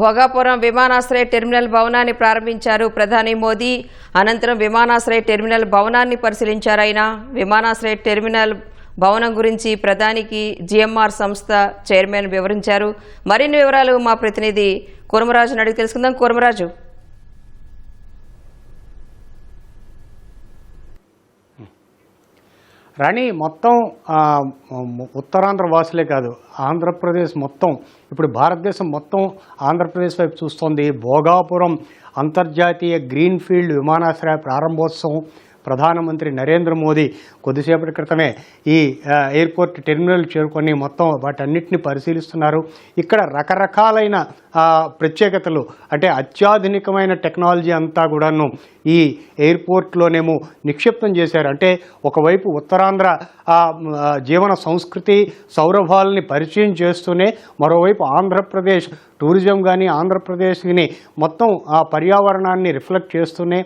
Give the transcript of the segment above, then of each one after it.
భోగాపురం విమానాశ్రయ టెర్మినల్ భవనాన్ని ప్రారంభించారు ప్రధాని మోదీ. అనంతరం విమానాశ్రయ టెర్మినల్ భవనాన్ని పరిశీలించారు ఆయన. విమానాశ్రయ టెర్మినల్ భవనం గురించి ప్రధానికి జిఎంఆర్ సంస్థ చైర్మన్ వివరించారు. మరిన్ని వివరాలు మా ప్రతినిధి కూర్మరాజును అడిగి తెలుసుకుందాం. కూర్మరాజు, రాణి, మొత్తం ఉత్తరాంధ్ర వాసులే కాదు, ఆంధ్రప్రదేశ్ మొత్తం, ఇప్పుడు భారతదేశం మొత్తం ఆంధ్రప్రదేశ్ వైపు చూస్తోంది. భోగాపురం అంతర్జాతీయ గ్రీన్ఫీల్డ్ విమానాశ్రయ ప్రారంభోత్సవం ప్రధానమంత్రి నరేంద్ర మోదీ కొద్దిసేపటి క్రితమే ఈ ఎయిర్పోర్ట్ టెర్మినల్ చేరుకొని మొత్తం వాటన్నిటిని పరిశీలిస్తున్నారు. ఇక్కడ రకరకాలైన ప్రత్యేకతలు, అంటే అత్యాధునికమైన టెక్నాలజీ అంతా కూడాను ఈ ఎయిర్పోర్ట్లోనేమో నిక్షిప్తం చేశారు. అంటే ఒకవైపు ఉత్తరాంధ్ర జీవన సంస్కృతి సౌరభాలని పరిచయం చేస్తూనే మరోవైపు ఆంధ్రప్రదేశ్ టూరిజం కానీ ఆంధ్రప్రదేశ్ని మొత్తం ఆ పర్యావరణాన్ని రిఫ్లెక్ట్ చేస్తూనే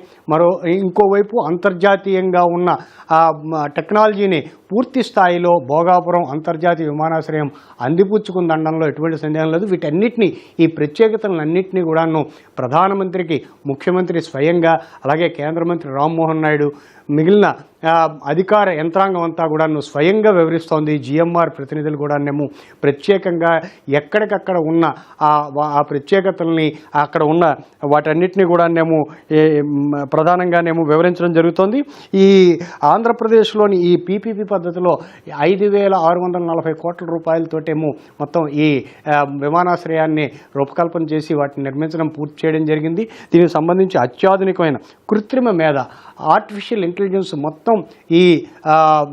ఇంకోవైపు అంతర్జాతీయంగా ఉన్న టెక్నాలజీని పూర్తి స్థాయిలో భోగాపురం అంతర్జాతీయ విమానాశ్రయం అందిపుచ్చుకుందనడంలో ఎటువంటి సందేహం లేదు. వీటన్నిటినీ, ఈ ప్రత్యేకతలన్నింటినీ కూడాను ప్రధానమంత్రికి ముఖ్యమంత్రి స్వయంగా, అలాగే కేంద్ర మంత్రి రామ్మోహన్ నాయుడు, మిగిలిన అధికార యంత్రాంగం అంతా కూడాను స్వయంగా వివరిస్తోంది. జిఎంఆర్ ప్రతినిధులు కూడానేమో ప్రత్యేకంగా ఎక్కడికక్కడ ఉన్న ఆ ప్రత్యేకతల్ని, అక్కడ ఉన్న వాటన్నిటినీ కూడానేమో ప్రధానంగానేమో వివరించడం జరుగుతోంది. ఈ ఆంధ్రప్రదేశ్లోని ఈ పీపీపీ పద్ధతిలో 5,640 కోట్ల రూపాయలతోటేమో మొత్తం ఈ విమానాశ్రయాన్ని రూపకల్పన చేసి వాటిని నిర్మించడం పూర్తి చేయడం జరిగింది. దీనికి సంబంధించి అత్యాధునికమైన కృత్రిమ మేధ, ఆర్టిఫిషియల్ ఇంటెలిజెన్స్ మొత్తం ఈ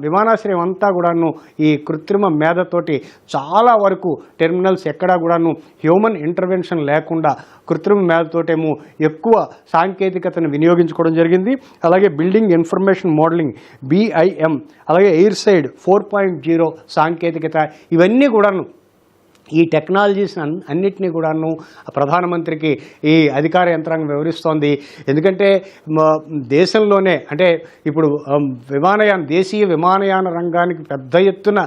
విమానాశ్రయం అంతా కూడాను ఈ కృత్రిమ మేధతోటి చాలా వరకు టెర్మినల్స్ ఎక్కడా కూడాను హ్యూమన్ ఇంటర్వెన్షన్ లేకుండా కృత్రిమ మేధతోటేమో ఎక్కువ సాంకేతికతను వినియోగించుకోవడం జరిగింది. అలాగే బిల్డింగ్ ఇన్ఫర్మేషన్ మోడలింగ్ BIM, అలాగే ఎయిర్ సైడ్ 4.0 సాంకేతికత, ఇవన్నీ కూడాను ఈ టెక్నాలజీస్ అన్నిటినీ కూడాను ప్రధానమంత్రికి ఈ అధికార యంత్రాంగం వివరిస్తోంది. ఎందుకంటే దేశంలోనే, అంటే ఇప్పుడు దేశీయ విమానయాన రంగానికి పెద్ద ఎత్తున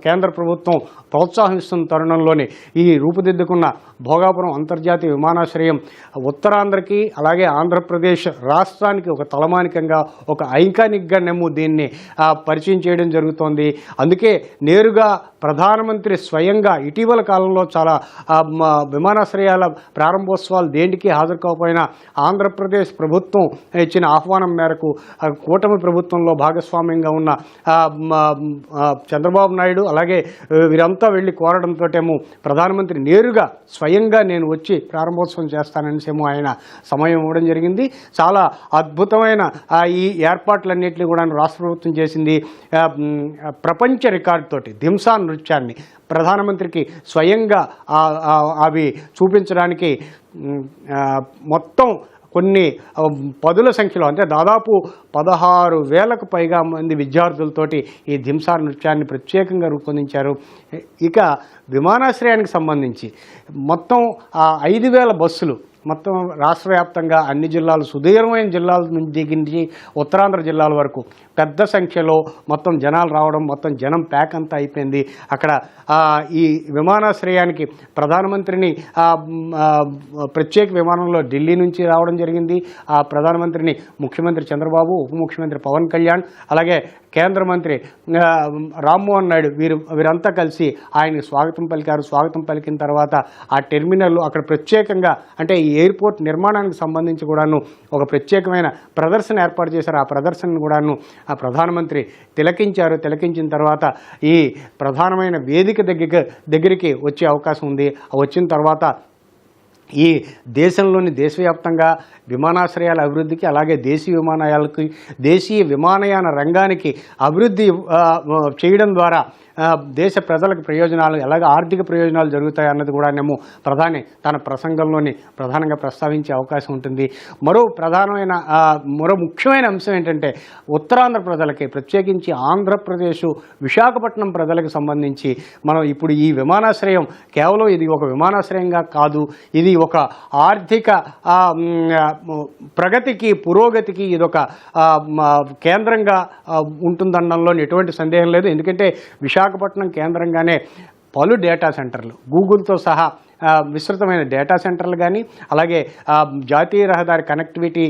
కేంద్ర ప్రభుత్వం ప్రోత్సాహిస్తున్న తరుణంలోనే ఈ రూపుదిద్దుకున్న భోగాపురం అంతర్జాతీయ విమానాశ్రయం ఉత్తరాంధ్రకి అలాగే ఆంధ్రప్రదేశ్ రాష్ట్రానికి ఒక తలమానికంగా, ఒక ఐకానిక్గా దీన్ని పరిచయం చేయడం జరుగుతోంది. అందుకే నేరుగా ప్రధానమంత్రి స్వయంగా ఇటీవల కాలంలో చాలా విమానాశ్రయాల ప్రారంభోత్సవాలు దేనికి హాజరు కాకపోయినా ఆంధ్రప్రదేశ్ ప్రభుత్వం ఇచ్చిన ఆహ్వానం మేరకు కూటమి ప్రభుత్వంలో భాగస్వామ్యంగా ఉన్న చంద్రబాబు నాయుడు అలాగే వీరంతా వెళ్ళి కోరడంతోటేమో ప్రధానమంత్రి నేరుగా స్వయంగా నేను వచ్చి ప్రారంభోత్సవం చేస్తాననేసేమో ఆయన సమయం ఇవ్వడం జరిగింది. చాలా అద్భుతమైన ఈ ఏర్పాట్లన్నింటినీ కూడా రాష్ట్ర ప్రభుత్వం చేసింది. ప్రపంచ రికార్డుతోటి ధింసా నృత్యాన్ని ప్రధానమంత్రికి స్వయంగా అవి చూపించడానికి మొత్తం కొన్ని పదుల సంఖ్యలో, అంటే దాదాపు 16,000కు పైగా మంది విద్యార్థులతోటి ఈ ధింసా నృత్యాన్ని ప్రత్యేకంగా రూపొందించారు. ఇక విమానాశ్రయానికి సంబంధించి మొత్తం 5,000 బస్సులు మొత్తం రాష్ట్ర వ్యాప్తంగా అన్ని జిల్లాలు, సుదీర్ఘమైన జిల్లాల నుంచి ఉత్తరాంధ్ర జిల్లాల వరకు పెద్ద సంఖ్యలో మొత్తం జనాలు రావడం, మొత్తం జనం ప్యాక్ అంతా అయిపోయింది. అక్కడ ఈ విమానాశ్రయానికి ప్రధానమంత్రిని ప్రత్యేక విమానంలో ఢిల్లీ నుంచి రావడం జరిగింది. ఆ ప్రధానమంత్రిని ముఖ్యమంత్రి చంద్రబాబు, ఉప ముఖ్యమంత్రి పవన్ కళ్యాణ్, అలాగే కేంద్ర మంత్రి రామ్మోహన్ నాయుడు వీరంతా కలిసి ఆయనకి స్వాగతం పలికారు. స్వాగతం పలికిన తర్వాత ఆ టెర్మినల్ అక్కడ ప్రత్యేకంగా, అంటే ఈ ఎయిర్పోర్ట్ నిర్మాణానికి సంబంధించి కూడాను ఒక ప్రత్యేకమైన ప్రదర్శన ఏర్పాటు చేశారు. ఆ ప్రదర్శనను కూడాను ఆ ప్రధానమంత్రి తిలకించారు. తిలకించిన తర్వాత ఈ ప్రధానమైన వేదిక దగ్గరికి వచ్చే అవకాశం ఉంది. వచ్చిన తర్వాత ఈ దేశవ్యాప్తంగా విమానాశ్రయాల అభివృద్ధికి, అలాగే దేశీయ విమానయాన రంగానికి అభివృద్ధి చేయడం ద్వారా దేశ ప్రజలకు ప్రయోజనాలు, ఎలాగ ఆర్థిక ప్రయోజనాలు జరుగుతాయి అన్నది కూడానేమో ప్రధాని తన ప్రసంగంలోని ప్రధానంగా ప్రస్తావించే అవకాశం ఉంటుంది. మరో ముఖ్యమైన అంశం ఏంటంటే ఉత్తరాంధ్ర ప్రజలకి, ప్రత్యేకించి ఆంధ్రప్రదేశ్ విశాఖపట్నం ప్రజలకు సంబంధించి మనం ఇప్పుడు ఈ విమానాశ్రయం కేవలం ఇది ఒక విమానాశ్రయంగా కాదు, ఇది ఒక ఆర్థిక ప్రగతికి, పురోగతికి ఇదొక కేంద్రంగా ఉంటుందనడంలో ఎటువంటి సందేహం లేదు. ఎందుకంటే విశాఖపట్నం కేంద్రంగానే పలు డేటా సెంటర్లు, గూగుల్తో సహా విస్తృతమైన డేటా సెంటర్లు కానీ అలాగే జాతీయ రహదారి కనెక్టివిటీ,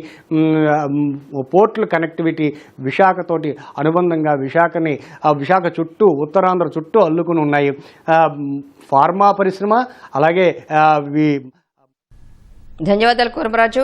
పోర్టుల కనెక్టివిటీ విశాఖతోటి అనుబంధంగా విశాఖ చుట్టూ ఉత్తరాంధ్ర చుట్టూ అల్లుకుని ఉన్నాయి. ఫార్మా పరిశ్రమ అలాగే ధన్యవాదాలు కూర్మరాజు.